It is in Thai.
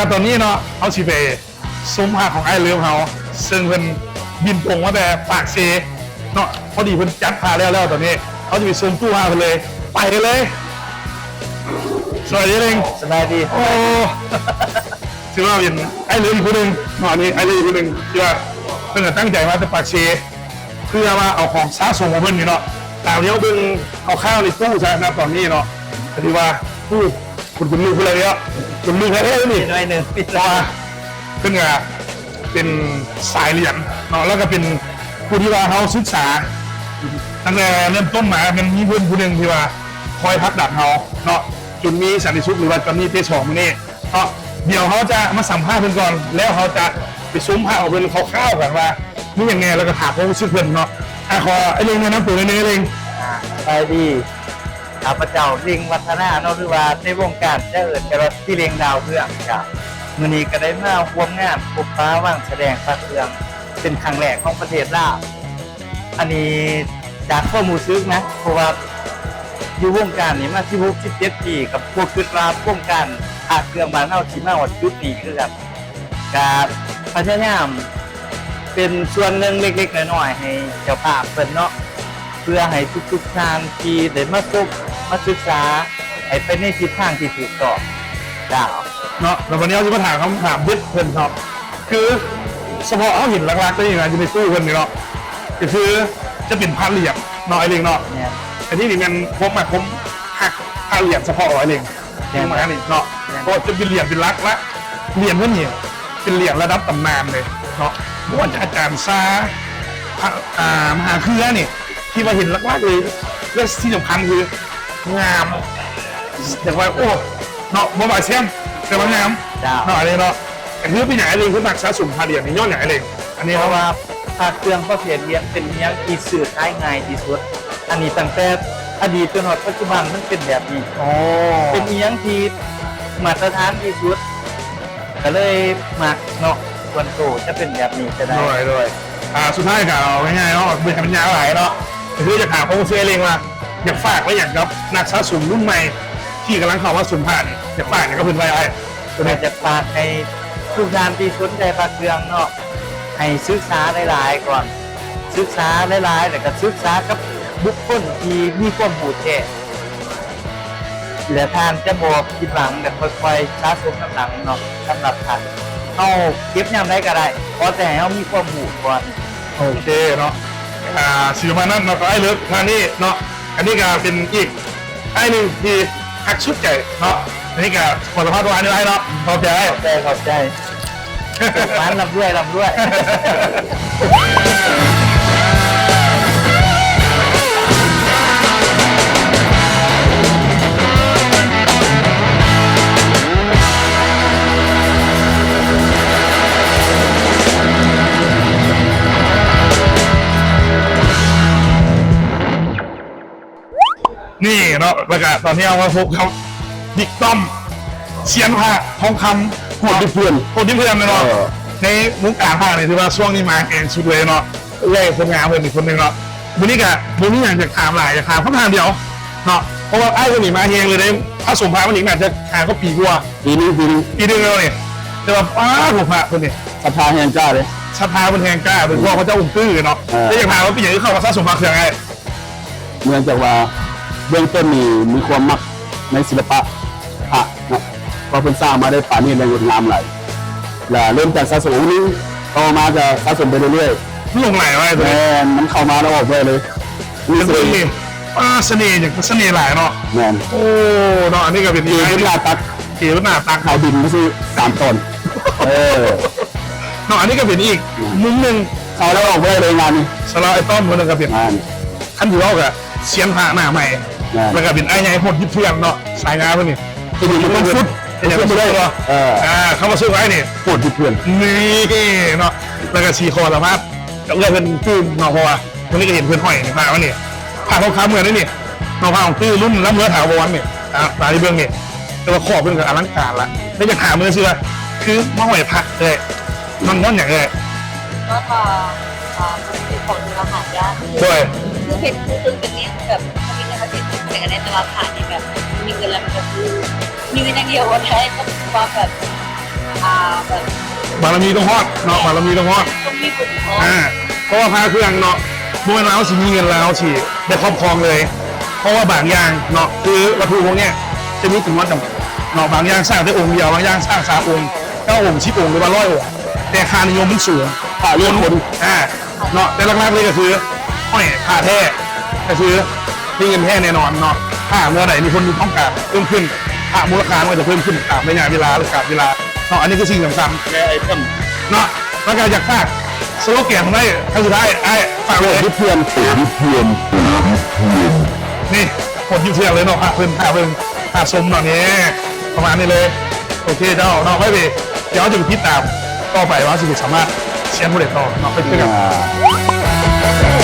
กับตอนนี้เนาะเขาสิไปซุ้มผ้าของไอ้เลิฟเขาซึ่งเป็นบินตรงมาแต่ปากเซเนาะพอดีเพิ่นจัดผ้าแล้วตอนนี้เขาจะไปซุ้มตู้ผ้าไปเลยไปเลยสวัสดีเอง สบายดี โอ้ถือว่าเป็นไอ้เลิฟอีกคนหนึ่งเนาะนี่ไอ้เลิฟอีกคนหนึ่งที่ว่าเพิ่นตั้งใจมาแต่ปากเซเพื่อมาเอาของสะสมของเพิ่นนี่เนาะตามเดี๋ยวเบิ่งเอาข้าวในตู้ใช่นะตอนนี้เนาะที่ว่าผู้คุณลูกอะไรเนี่ยคุณลูกแท้ๆนี่ ปิดไว้หนึ่งปิด เพราะว่าเพิ่งเป็นสายเหรียญเนาะแล้วก็เป็นผู้ที่ว่าเขาศึกษาตั้งแต่เริ่มต้นมามันมีเพื่อนผู้หนึ่งที่ว่าคอยพักดักเขาเนาะจนมีสันติสุขหรือว่าจนมีเตชองมานี่เนาะเดี๋ยวเขาจะมาสัมภาษณ์เพื่อนก่อนแล้วเขาจะไปซุ้มผ้าเอาเป็นเขาข้าวกันว่านี่ยังไงแล้วก็ถามเขาชื่อเพื่อนเนาะขอไอ้เรื่องนั้นตัวนี้เอง สบายดีข้าพเจ้าลิงวัฒนาเนาะหรือว่าในวงการจะเอิญกันที่เลียงดาวเรื่องครับมื้อนี้ก็ได้มาร่วมงานพบปะว่างแสดงพระเครื่องเป็นครั้งแรกของประเทศลาวอันนี้จากข้อมูลซึกนะเพราะว่าอยู่วงการนี้มา16 17ปีกับพวกคิดว่าวงการอาเครื่องบ้านเฮาสิมาฮอดจุดนี้คือกันการพยายามเป็นส่วนหนึ่งเล็กๆน้อยๆให้เจ้าภาพเพิ่นเนาะเพื่อให้ทุกๆทางที่ได้มาพบมาศึกษาให้ไปในทิศทางที่ถูกต้องดาว เนาะแล้ววันนี้เราจะมาถามคำถามเด็ดเพิ่นครับคือเฉพาะเขาเห็นหลักๆได้ยังไงจะไปสู้เพิ่นนี่เนาะก็คือจะเป็นผ้าเหลี่ยมเนาะไอ้เรื่องเนาะ เนี่ย แต่ที่นี่มันผมหักผ้าเหลี่ยมเฉพาะไอ้เรื่องยังมานี่เนาะเพราะจะเป็นเหลี่ยมเป็นลักละเหลี่ยมเพิ่นเนี่ยเป็นเหลี่ยมระดับตำนานเลยเนาะไม่ว่าจะอาจารย์ซามหาเครือนี่ที่มาเห็นหลักๆเลยและที่สำคัญคืองามอย่างว่าโอ้เนาะบ่บ่ายเสียมแต่ว่างาม ดาว เนาะอะไรเนาะแต่คือเป็นอย่างไรเลยคือมักสะสมผ้าเหลี่ยมนี่ย้อนอย่างไรเลยอันนี้ เพ เขา ราะ ว่า ว่าพระเครื่องประเภทเลี้ยงเป็นเลี้ยงที่สื่อท้ายง่ายที่สุดอันนี้ตั้งแต่อดีตจนถึงปัจจุบันมันเป็นแบบนี้ โอ้ เป็นเลี้ยงที่มาตรฐานที่สุดก็เลยมักเนาะส่วนโตจะเป็นแบบนี้จะได้ ด้วยสุดท้ายก็เอาง่ายๆเนาะเป็นปัญญาหลายเนาะคือจะถามเขาเชื่อเองว่าอยากฝากไว้อย่างกับนักสะสมรุ่นใหม่ที่กำลังเข้ามาสุ่มผ้านี่อยากฝากเนี่ยก็เป็นไว้ไอ้ตัว อยา นี้ กจะฝากให้ทุกท่านที่สนใจพระเครื่องเนาะให้ศึกษาหลายๆก่อน ศึกษาหลายๆแล้วก็ศึกษากับบุคคลที่มีความรู้แท้และท่านจะบอกคิดหลังแบบค่อยๆสะสมกำลังเนาะสำหรับท่านเอาเก็บยามได้ก็ได้เพราะแต่ให้เรามีความรู้ก่อน โอเคเนาะสิประมาณนั้นเนาะก็ไอ้เลิฟทางนี้เนาะอันนี้ก็เป็นอีกไอ้หนึ่งที่หักชุดใจเนาะอันนี้ก็ขอสัมภาษณ์ตัวไอ้นี่ไอ้เนาะขอบใจ ขอบใจร้านลำด้วยลำด้วย นี่เนาะแล้วก็ตอนนี้เอามาพบเขาบิ๊กต้อมเชียนผ้าทองคำโหดที่เพื่อนเลยเนาะในมุกการผ้าเนี่ยถือว่าช่วงนี้มาเองสุดเลยเนาะเล่คนงานเพื่อนอีกคนหนึ่งเนาะวันนี้กับวันนี้อยากจะถามหลายจะถามคำถามเดียวเนาะเพราะว่าไอ้คนนี้มาเองเลยได้ถ้าสมภารวันนี้อาจจะถามก็ปีกว่าปีนึงแล้วเนี่ยแต่ว่าป้าผมพระคนนี้ ศรัทธาแห่งเจ้าเลย ชาพาเป็นแทงกล้าเป็นพ่อเขาเจ้าอุ้มตื้อเนาะแล้วอยากถามว่าปีอย่างที่เข้ามาสะสมพระเครื่องไง เนื่องจากว่าเบื้องต้นมีความมักในศิลปะพระเนาะเพราะเพิ่นสร้างมาได้ป่านนี้ในงดงามหลายและเริ่มจากสะสมนี้ต่อมาจะสะสมไปเรื่อย ลงไหลไว้ ๆ ตัว แม่ นี้ นมันเข้ามาแล้วออกไปเลยมี เป็น เส ตัว น่ นี้ ห์ เสน่ห์อย่างเสน่ห์หลายเนาะ แม่น โอ้เนาะอันนี้ก็เป็น มี อีก เวลาตัก เกี่ยวกับหน้าตัก ข่าวดินก็คือ3ตอนเออ เนาะอันนี้ก็เป็นอีกมุมหนึ่ง เข้าแล้วออกไปเลยงานนี้ สำหรับไอ้ต้อมคนนึงก็เป็น งาน ขั้นที่เรากับเชียนพระหน้าใหม่ งาน แล้วก็เป็นไอ้ไงพดยิบเพื่อนเนาะสายงานพวกนี้ ที่นี่มันฟุต เป็นอย่างนี้เลยเนาะเขามาซื้อไว้นี่ ปวดเพื่อน นี่เนาะแล้วก็ชีคอสามารถก็เลยเป็นตื้นเนาะเพราะว่าวันนี้ก็เห็นเพื่อนห้อยในผ้าวันนี้ผ้าเขาค้าเมืองนี่นี่เนาะผ้าของตื้อรุ่นรับเนื้อถาวรเนี่ยตาที่เบื้องนี่แต่ว่าขอบเป็นกับอลังการละแล้วจะถามมือเชื่อคือมาห้อยพระเลยนั่นอย่างเลย ก็พอคือของดูอาหารยาก ด้วย คือเห็ดคือเป็นเนี้ยแบบเขามีเงินมาเห็ดแต่กันในตลาดขายนี่แบบมีเงินแล้วมันก็คือมีเงินอย่างเดียววันใช้ก็ความแบบ แบบ บารมีต้องฮอดเนาะบารมีต้องฮอด ต้องมีบุญของ เพราะว่าพาเครื่องเนาะเมื่อเราสิมีเงินแล้วสิได้ครอบครองเลย เพราะว่าบางอย่างเนาะคือวัตถุพวกเนี้ยจะมีจำนวนจำกัดเนาะบางอย่างสร้างได้องค์เดียวบางอย่างสร้าง3 องค์9 องค์10 องค์หรือว่า100 องค์แต่ค่านิยมมันสูง ค่าเรื่องคน เนาะแต่หลักๆเลยก็คือห้อยค่าแท้ก็คือมีเงินแท้แน่นอนเนาะถ้าเมื่อไหร่มีคนมีต้องการเพิ่มขึ้นค่ามูลค่ามันก็จะเพิ่มขึ้นตามระยะเวลาหรือกับเวลาเนาะอันนี้คือสิ่งสำคัญ และไอ้เพิ่ม เนาะแล้วก็อยากฝากสโลแกนของได้ครั้งสุดท้ายไอ้ฝาก โป เล ร ย ดที่เพื่อนโปรดที่เพื่อน นี่กดยูเทียเลยเนาะพาเพิ่นพาชมหน่อยนี่ประมาณนี้เลย โอเคเจ้าเนาะไว้เบเดี๋ยวจะไปพิจารณาต่อไปว่าสิสามารถเชียร์ผู้เล่นต่อเนาะไปเจอกัน อ่า